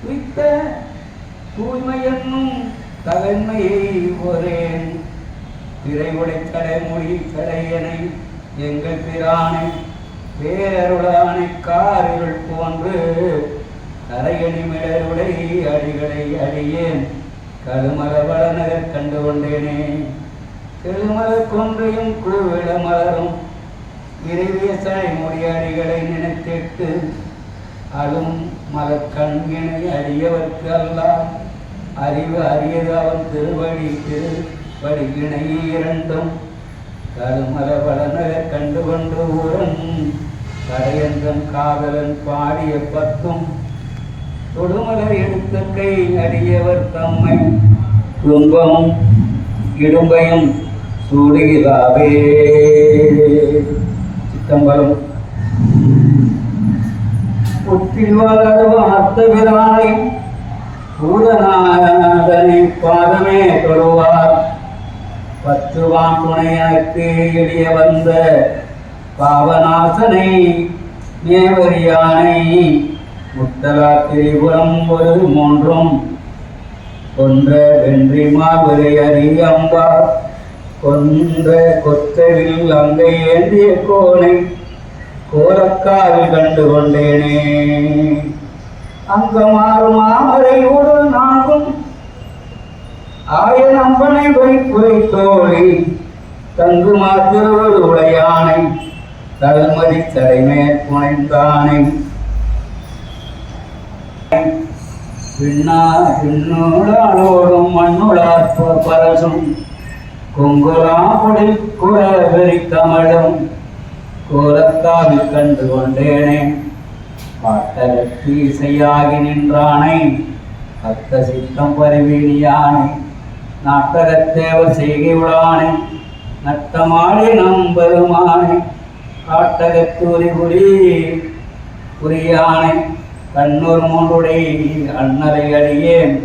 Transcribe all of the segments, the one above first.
துய்த்த தூய்மை என்னும் தகன்மையை ஒரேன் திரைவுடை கடைமொழி கடையனை எங்கள் பிரானை பேருளானை காரிருள் போன்று கரையணி மிளருடை அடிகளை அடியேன் கழுமல வளநகர் கண்டு கொண்டேனே கெழுமலர் கொன்றையும் கூவிட மலரும் விரைவிய சடை முடியடிகளை நினைத்திட்டு அழும் மலக்கண்கினை அறியவர்க்கு அல்லாம் அறிவு அறியது அவன் திருவடி இணை இரண்டும் கழுமல வளநகர் கண்டு கொண்டு ஊரன் கரையந்தன் காதலன் பாடிய பத்தும் தொடுமலர் எடுத்த கை அறியவர் தம்மை துன்பமும் இடும்பையும் சூடுகிறாவே. சித்தம்பலம். புற்றில் வளரும் அர்த்தபிரானை பூதநாதனை பாதமே தொழுவார் பற்றுவான் துணையனுக்கு எளிய வந்த பாவநாசனை மேவரியானை முத்தலா திரிபுரம் ஒரு மூன்றும் கொன்ற வென்றி மாவிரை அறியம்பா கொன்ற கொத்தவில் அங்கை ஏந்திய கோனை கோலக்காவில் கண்டு கொண்டேனே அங்கமாறு மாமரையோடு நான்கும் ஆயன் அம்பனை வைப்புரை தோழி தங்குமா திருவள் உடையானை தல்மதி தடைமேற் புனைந்தானை விண்ணோடாளோடும் மண்ணுளார் பரசும் கொங்குலாபுடி குறவெறி கமழும் கோலக்காவில் கண்டு கொண்டேனே பாட்டகத்து இசையாகி நின்றானை அத்த சித்தம் பரிவீணியானை நாட்டகத்தேவ செய்கை உளானை நட்டமாடி நம்பெருமானை காட்டகத்தூரி புரியானை கண்ணூர் மூன்றுடை அண்ணலை அடியேன்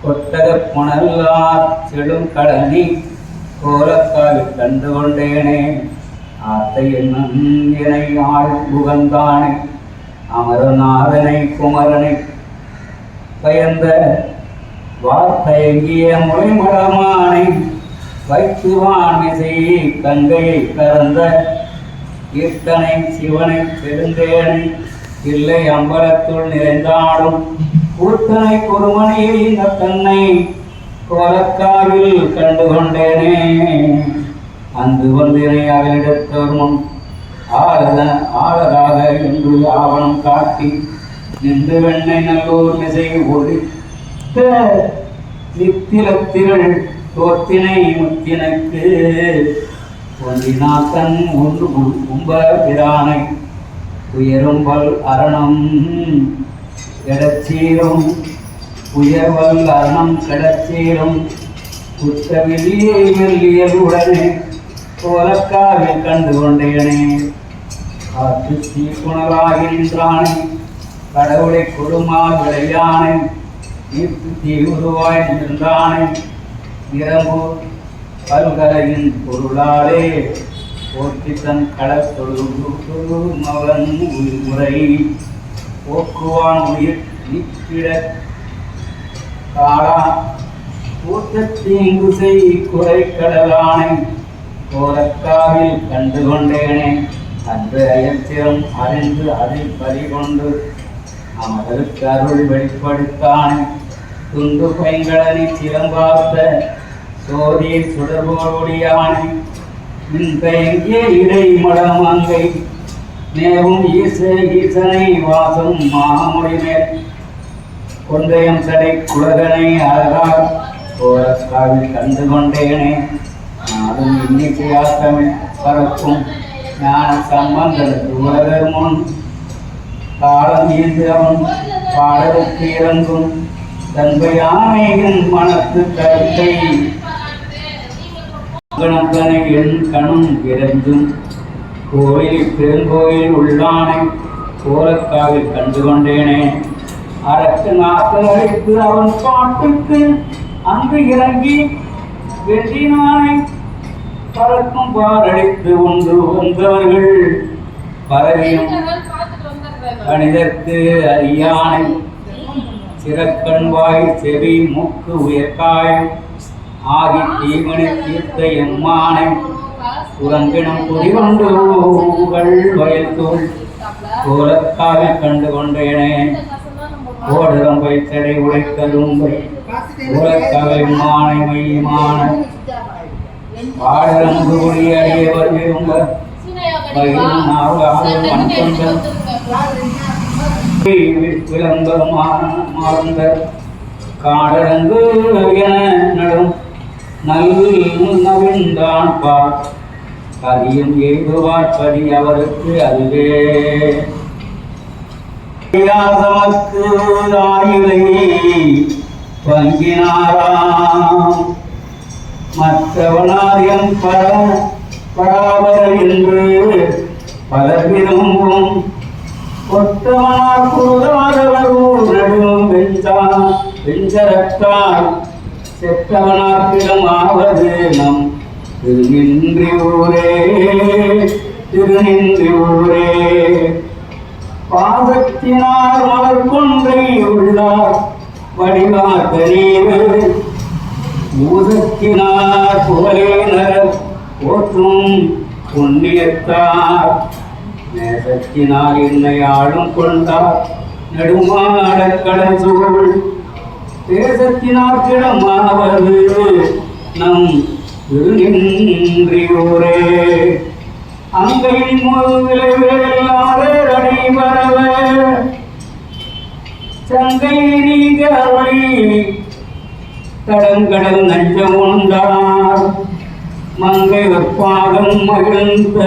கொட்டக புனல்லார் செடும் கடனி கோலக்காவில் கண்டு கொண்டேனே ஆத்தை என்னை ஆள் புகந்தானை அமரநாதனை குமரனை பயந்த வார்த்தையங்கிய முளைமடமானை வைத்துவான் இசை கங்கையை கறந்த ஈர்த்தனை சிவனை பெருந்தேனை இல்லை அம்பலத்துள் நிறைந்தாடும் கூத்தனை குருமணியை இந்த தன்னை கோலக்காவில் கண்டு கொண்டேனே அங்கு வந்தினை அகலிடத்தோர் முன் ஆளராக என்று ஆவணம் காட்டி நின்று வெண்ணை நல்லூர் மிசை ஒழித்த நித்திலத்திரள் தோத்தினை முத்தினக்கு ஒன்றினாத்தன் ஒன்று கும்ப பிரானை உயரும்பல் அரணம் கிடச்சீரும் உயர்வல் அரணம் கிடச்சீரும் குற்றவில்லியை வெள்ளியலுடனே கோலக்காவில் கண்டு கொண்டேனே காற்று தீப்புணராகி நின்றானை கடவுளை கொடுமா விளையானை நீர்த்து தீ உருவாய் நின்றானை நிரம்பு பல்கலையின் பொருளாலே போற்றி தன் கடற்தொழு மகன் முறை போக்குவான் உயிர் நீக்கிட காலா கூட்ட தீங்கு செய் குறை கடலானை கோலக்காவில் கண்டு கொண்டேனே அன்று அயற்சிரம் அறிந்து அதில் பறிகொண்டு அமருக்கு அருள் வெளிப்படுத்தானே துண்டு பைங்களனை சிலம்பார்த்த சோதியை சுடர்போடியானை இன்றைய இடை மடமங்கை நேவும் ஈசனை வாசம் மாமுடி மேல் கொண்டையம் சடை குலகனை அழகார் கோலக்காவில் கண்டு கொண்டேனே நானும் இன்னிசையாத்தமிழ் பறக்கும் ஞான சம்பந்தனுக்கு உலகர் முன் காலம் ஈர்ந்து அவன் பாடலுக்கு இறங்கும் தன்பையானையின் மனத்து கருத்தை கணக்கனை என் கணும் இறந்தும் கோயில் பெருங்கோயில் உள்ளானை கோலக்காவில் கண்டு கொண்டேனே அரசு நாட்கள் அழைத்து அவன் பாட்டுக்கு அங்கு இறங்கி வெற்றினானை பறக்கும் பாரடித்து ஒன்று வந்தவர்கள் பரவியும் மனிதர்க்கு அறியானை சிறக்கண்வாய் செவி மூக்கு உயர்காய் ஆகி தீமணி தீர்த்த எம்மானை உறங்கினம் குடிகொண்டு உங்கள் வயல் தோல் கோலத்தாவில் கண்டு கொண்டேனே ஓடரம்பை தடை உடைக்கரும்பை உலக்கவை மானை மையமான பாடரம்பு ஒளி அடியவர் விரும்ப விளம்பரமார்ந்த காடரங்கு என நடும் நவிழ்ந்தான் பார் கதியும் எய்துவார் பதி அவருக்கு அதுவே தமக்கு ஆயுளை பங்கினாராம் மற்றவனாரியம் பராபர என்று பலர் விரும்பும் கொத்தவனார் குருதாதவர் நடுவும் வெஞ்சரத்தால் செத்தவனார்க்கிடம் ஆவது நம் திருநின்றி ஊரே பாதத்தினார் மலர் கொன்றை உள்ளார் வடிவார்த்த நீர் பூதத்தினார் புகழேனர் போற்றும் புண்ணியத்தார் நேசத்தினால் என்னை ஆளும் கொண்டார் நெடுமாட கடல் சூழ் தேசத்தினார் கிடமாவது நம் திருநின்றியூரே அங்கையின் விளைவில்லாத அடிவரவ சங்கை நீங்க அருளி தடங்கடல் நஞ்சம் உண்டார் மங்கை வெப்பாகம் மகிழ்ந்த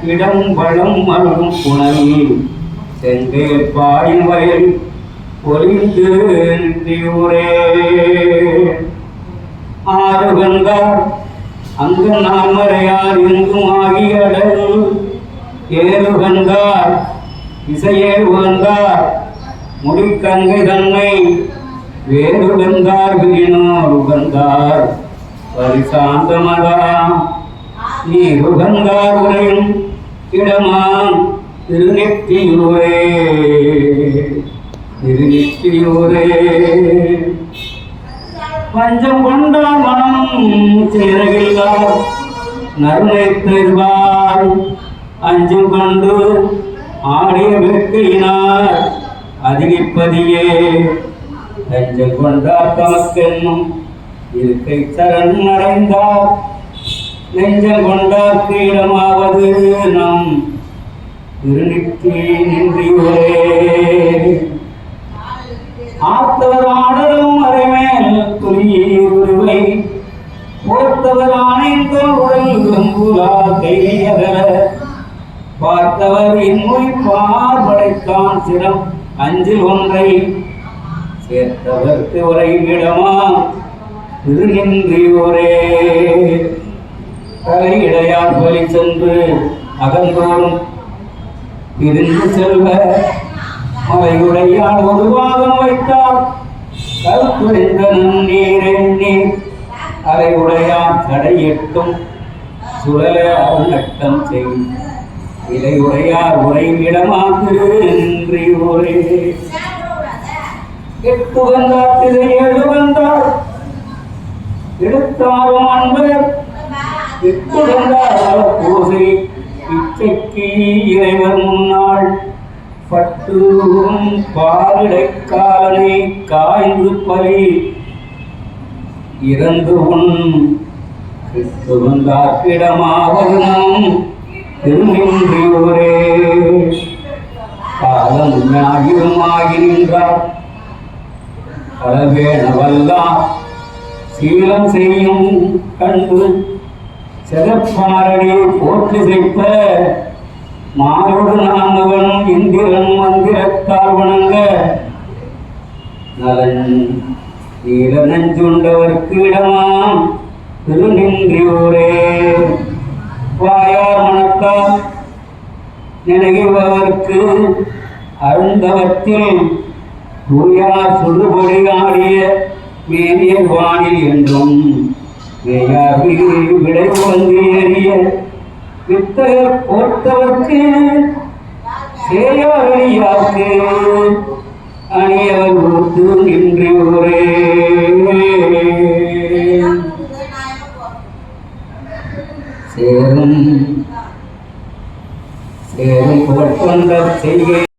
இடம் வளம் மருளும் புனல் செங்கை பாயும் வயல் பொலிந்து நின்றியூரே ஆறு கண்டார் அங்கு நான்மறையார் எங்கும் ஆகியடல் ஏறு கண்டார் இசையேறு கண்டார் முடிக்கங்கை தன்னை வேறு கண்டார் விரினோர் உகந்தார் பரிசாந்தமதா நீர் உகந்தார் உரையும் இடமான் திருநெற்றியூரே பஞ்சம் கொண்டார் மனம் சேரகில்லார் நறுமை பெறுவார் அஞ்சும் கொண்டு ஆடிய வேட்கையினார் அதிகப்பதியே தஞ்சம் கொண்டார் தமக்கென்னும் இருக்கை சரண் அடைந்தார் நெஞ்சம் கொண்டார் கீழமாவது நம் திருநிற்றி நின்றியூரே ஆத்தவர் ஆடலும் அறைமேல் துரியுருவை போர்த்தவர் ஆணைந்தோர் உடல் விரும்புலா கையகர பார்த்தவர் இன்மொழி பார்படைத்தான் சிரம் அஞ்சில் ஒன்றை சேர்த்தவர்க்கு உரையிடமா திருநின்றியூரே தலையிடையார் பலி சென்று அகன்றோறும் பிரிந்து செல்வ மலையுடையால் ஒரு பாகம் வைத்தார் கல்புரிந்த நீரெண்ணி அலையுடையார் தடையெட்டும் சுழல நட்டம் செய் இலையுடையார் உரையிடமாக்கு நின்றியூரே எட்டு வந்தார் திரை ஏழு வந்தார் எடுத்தாரும் அன்பர் எட்டு வந்தார் பூசை இச்சைக்கு இறைவர் முன்னாள் பட்டும் பாரிடைக்காலனை காய்ந்து பலி இறந்து உன் கிறிஸ்துவந்தாக்கிடமாவது நம் திருநின்றியூரே காலம் ஞாயிறுமாகி நின்றார் பலவேணவல்லாம் சீலம் செய்யும் கண்டு செதப்பாரடி போற்றி செய்ப்ப மாரோடு நான்மகன் இந்திரன் மந்திரத்தால் வணங்க நலன் நீல நஞ்சுண்டவர்க்கு இடமாம் திருநின்றியூரே வாயார் மணக்கால் நினைவதற்கு அருந்தவத்தில் தூயார் சுடுபொடி ஆடிய மேனியர் வானில் என்றும் வேயார் விடை வந்து ஏறிய வித்தகர் போர்த்தவர்க்கு சேயாரியார்க்கு அணியவர் ஊத்து நின்றோரே சேரும் சேரும் புகழ் கொண்ட செய்கை